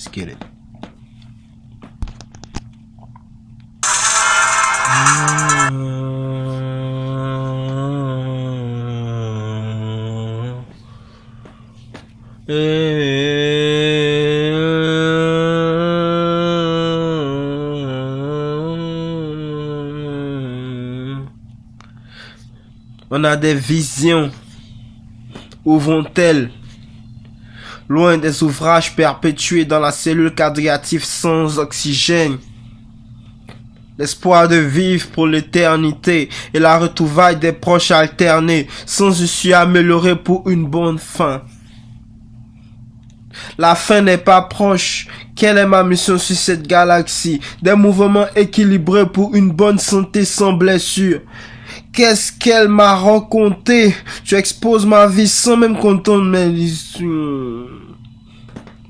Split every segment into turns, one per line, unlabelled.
Let's get it. On a des visions. Où vont-elles? Loin des ouvrages perpétués dans la cellule cardiaque sans oxygène. L'espoir de vivre pour l'éternité et la retrouvaille des proches alternés, sans issue améliorée pour une bonne fin. La fin n'est pas proche. Quelle est ma mission sur cette galaxie? Des mouvements équilibrés pour une bonne santé sans blessure. Qu'est-ce qu'elle m'a raconté? Tu exposes ma vie sans même comprendre mes...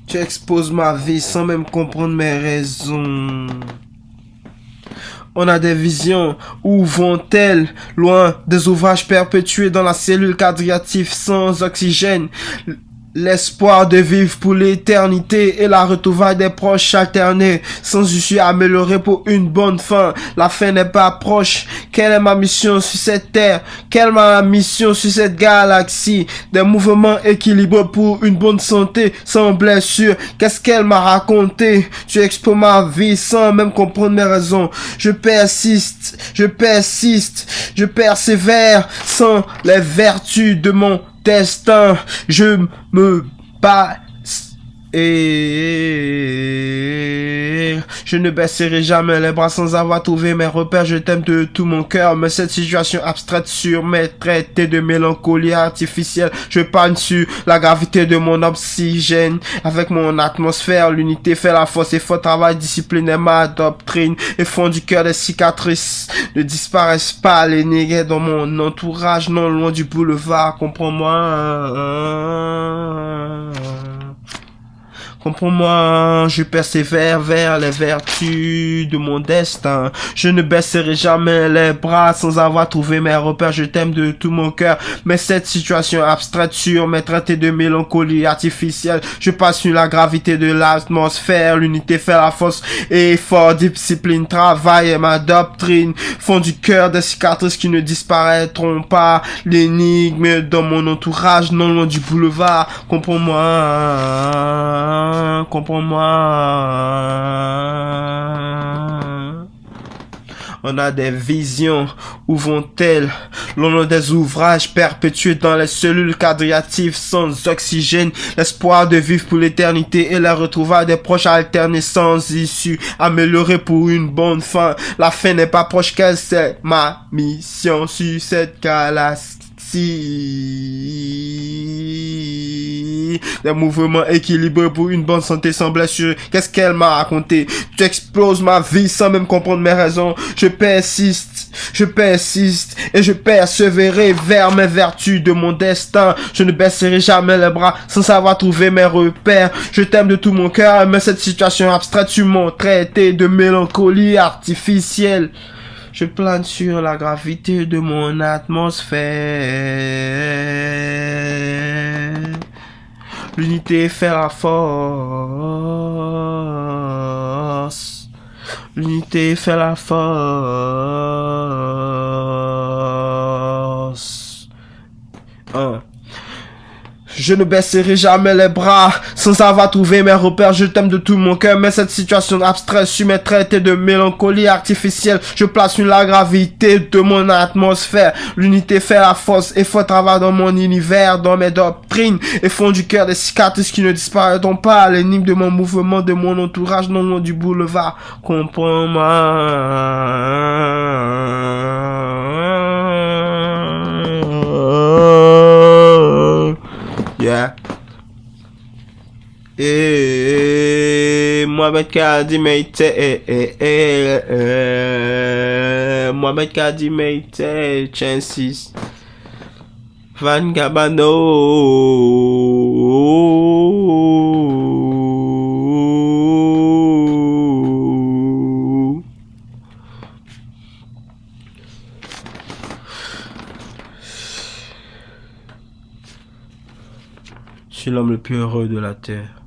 Tu exposes ma vie sans même comprendre mes raisons. On a des visions. Où vont-elles? Loin des ouvrages perpétués dans la cellule cardiaque sans oxygène. L'espoir de vivre pour l'éternité et la retrouvaille des proches alternés, sans issue améliorée pour une bonne fin. La fin n'est pas proche. Quelle est ma mission sur cette terre? Quelle est ma mission sur cette galaxie? Des mouvements équilibrés pour une bonne santé, sans blessure. Qu'est-ce qu'elle m'a raconté? Tu exposes ma vie sans même comprendre mes raisons. Je persiste, je persévère sans les vertus de mon destin. Je me bats et je ne baisserai jamais les bras sans avoir trouvé mes repères. Je t'aime de tout mon cœur, mais cette situation abstraite sur mes traités de mélancolie artificielle. Je panne sur la gravité de mon oxygène. Avec mon atmosphère, l'unité fait la force et fort travail, discipline est ma doctrine. Et fond du cœur des cicatrices ne disparaissent pas. Les nègres dans mon entourage, non loin du boulevard. Comprends-moi. Comprends-moi, je persévère vers les vertus de mon destin. Je ne baisserai jamais les bras sans avoir trouvé mes repères. Je t'aime de tout mon cœur, mais cette situation abstraite sur mes traités de mélancolie artificielle. Je passe sur la gravité de l'atmosphère. L'unité fait la force et fort discipline, travail est ma doctrine. Fond du cœur des cicatrices qui ne disparaîtront pas. L'énigme dans mon entourage, non loin du boulevard. Comprends-moi. Comprends-moi. On a des visions. Où vont-elles? L'on a des ouvrages perpétués dans les cellules cardiaques sans oxygène. L'espoir de vivre pour l'éternité et la retrouvaille des proches alternés sans issue améliorée pour une bonne fin. La fin n'est pas proche. Quelle c'est ma mission sur cette galaxie? Des mouvements équilibrés pour une bonne santé sans blessure. Qu'est-ce qu'elle m'a raconté? Tu exploses ma vie sans même comprendre mes raisons. Je persiste et je persévérerai vers mes vertus de mon destin. Je ne baisserai jamais les bras sans savoir trouver mes repères. Je t'aime de tout mon cœur, mais cette situation abstraite sur mon traité de mélancolie artificielle. Je plane sur la gravité de mon atmosphère. L'unité fait la force. L'unité fait la force. Je ne baisserai jamais les bras sans avoir trouvé mes repères. Je t'aime de tout mon cœur, mais cette situation abstraite sur mes traités de mélancolie artificielle. Je place sur la gravité de mon atmosphère. L'unité fait la force et faut travailler dans mon univers, dans mes doctrines. Et fond du cœur des cicatrices qui ne disparaîtront pas. L'énigme de mon mouvement, de mon entourage, non loin du boulevard. Comprends-moi. Yeah. Mohamed Kadi Meite. Mohamed Kadi Meite. Chances. Van Gabano. Je suis l'homme le plus heureux de la terre.